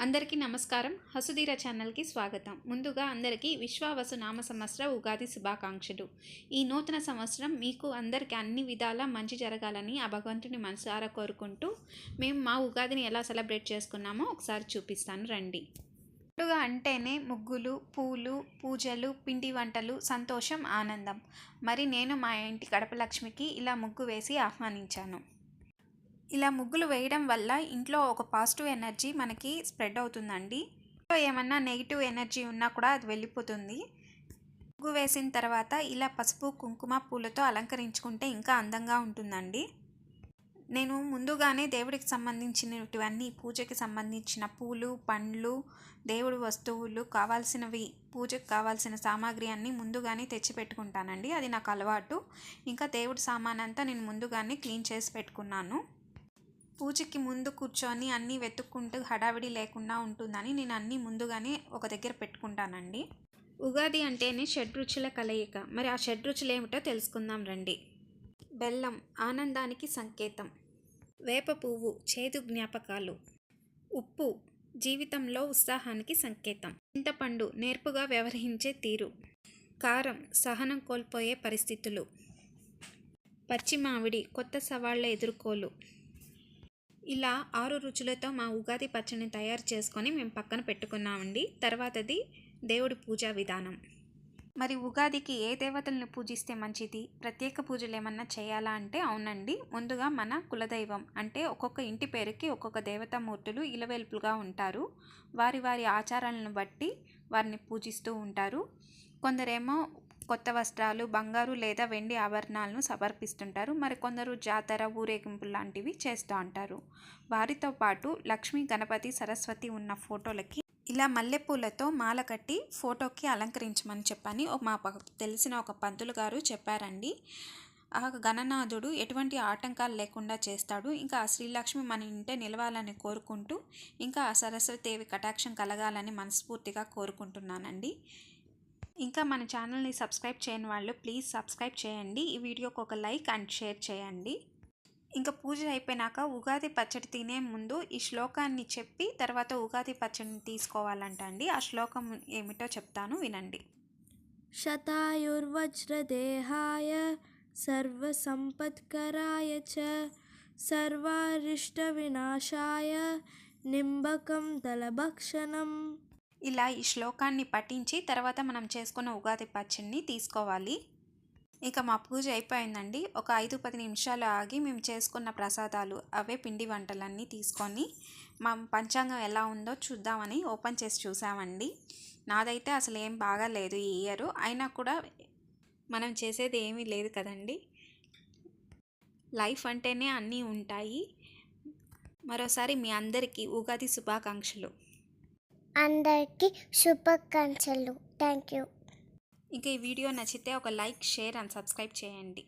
అందరికీ నమస్కారం. హసుధీర ఛానల్‌కి స్వాగతం. ముందుగా అందరికీ విశ్వావసు నామ సంవత్సర ఉగాది శుభాకాంక్షలు. ఈ నూతన సంవత్సరం మీకు అందరికీ అన్ని విధాలా మంచి జరగాలని ఆ భగవంతుని మనసారా కోరుకుంటూ మేము మా ఉగాదిని ఎలా సెలబ్రేట్ చేసుకున్నామో ఒకసారి చూపిస్తాను రండి. పండుగ అంటేనే ముగ్గులు, పూలు, పూజలు, పిండి వంటలు, సంతోషం, ఆనందం. మరి నేను మా ఇంటి గడప లక్ష్మికి ఇలా ముగ్గు వేసి ఆహ్వానించాను. ఇలా ముగ్గులు వేయడం వల్ల ఇంట్లో ఒక పాజిటివ్ ఎనర్జీ మనకి స్ప్రెడ్ అవుతుందండి. ఇంట్లో ఏమన్నా నెగిటివ్ ఎనర్జీ ఉన్నా కూడా అది వెళ్ళిపోతుంది. ముగ్గు వేసిన తర్వాత ఇలా పసుపు, కుంకుమ, పూలతో అలంకరించుకుంటే ఇంకా అందంగా ఉంటుందండి. నేను ముందుగానే దేవుడికి సంబంధించినటువన్నీ పూజకి సంబంధించిన పూలు, పండ్లు, దేవుడి వస్తువులు కావాల్సినవి, పూజకు కావాల్సిన సామాగ్రి అన్నీ ముందుగానే తెచ్చి పెట్టుకుంటానండి. అది నాకు అలవాటు. ఇంకా దేవుడి సామాన్ అంతా నేను ముందుగానే క్లీన్ చేసి పెట్టుకున్నాను. పూజకి ముందు కూర్చొని అన్నీ వెతుక్కుంటూ హడావిడి లేకుండా ఉంటుందని నేను అన్నీ ముందుగానే ఒక దగ్గర పెట్టుకుంటానండి. ఉగాది అంటేనే షడ్రుచుల కలయిక. మరి ఆ షడ్రుచులు ఏమిటో తెలుసుకుందాం రండి. బెల్లం ఆనందానికి సంకేతం, వేప పువ్వు చేదు జ్ఞాపకాలు, ఉప్పు జీవితంలో ఉత్సాహానికి సంకేతం, చింతపండు నేర్పుగా వ్యవహరించే తీరు, కారం సహనం కోల్పోయే పరిస్థితులు, పచ్చి మామిడి కొత్త సవాళ్ల ఎదుర్కోలు. ఇలా 6 రుచులతో మా ఉగాది పచ్చడిని తయారు చేసుకొని మేము పక్కన పెట్టుకున్నామండి. తర్వాతది దేవుడి పూజా విధానం. మరి ఉగాదికి ఏ దేవతలను పూజిస్తే మంచిది, ప్రత్యేక పూజలు ఏమన్నా చేయాలా అంటే అవునండి. ముందుగా మన కులదైవం అంటే ఒక్కొక్క ఇంటి పేరుకి ఒక్కొక్క దేవతామూర్తులు ఇలవేల్పులుగా ఉంటారు. వారి వారి ఆచారాలను బట్టి వారిని పూజిస్తూ ఉంటారు. కొందరేమో కొత్త వస్త్రాలు, బంగారు లేదా వెండి ఆభరణాలను సమర్పిస్తుంటారు. మరి కొందరు జాతర, ఊరేగింపులు లాంటివి చేస్తూ ఉంటారు. వారితో పాటు లక్ష్మీ, గణపతి, సరస్వతి ఉన్న ఫోటోలకి ఇలా మల్లెపూలతో మాల కట్టి ఫోటోకి అలంకరించమని చెప్పని తెలిసిన ఒక పంతులు గారు చెప్పారండి. ఆ గణనాథుడు ఎటువంటి ఆటంకాలు లేకుండా చేస్తాడు. ఇంకా ఆ శ్రీలక్ష్మి మన ఇంటే నిలవాలని కోరుకుంటూ ఇంకా ఆ సరస్వతీదేవి కటాక్షం కలగాలని మనస్ఫూర్తిగా కోరుకుంటున్నానండి. ఇంకా మన ఛానల్ని సబ్స్క్రైబ్ చేయని వాళ్ళు ప్లీజ్ సబ్స్క్రైబ్ చేయండి. ఈ వీడియోకి ఒక లైక్ అండ్ షేర్ చేయండి. ఇంకా పూజ అయిపోయినాక ఉగాది పచ్చడి తినే ముందు ఈ శ్లోకాన్ని చెప్పి తర్వాత ఉగాది పచ్చడిని తీసుకోవాలంట అండి. ఆ శ్లోకం ఏమిటో చెప్తాను వినండి. శతాయుర్వజ్రదేహాయ సర్వసంపత్కరాయ చ సర్వారిష్ట వినాశాయ నింబకం దళభక్షణం. ఇలా ఈ శ్లోకాన్ని పఠించి తర్వాత మనం చేసుకున్న ఉగాది పచ్చడిని తీసుకోవాలి. ఇక మా పూజ అయిపోయిందండి. ఒక 5-10 నిమిషాలు ఆగి మేము చేసుకున్న ప్రసాదాలు అవే పిండి వంటలన్నీ తీసుకొని మా పంచాంగం ఎలా ఉందో చూద్దామని ఓపెన్ చేసి చూసామండి. నాదైతే అసలు ఏం బాగాలేదు ఈ ఇయర్. అయినా కూడా మనం చేసేది ఏమీ లేదు కదండి. లైఫ్ అంటేనే అన్నీ ఉంటాయి. మరోసారి మీ అందరికీ ఉగాది శుభాకాంక్షలు. అందరికీ శుభాకాంక్షలు. Thank you. ఇంకా ఈ వీడియో నచ్చితే ఒక లైక్, షేర్ అండ్ సబ్స్క్రైబ్ చేయండి.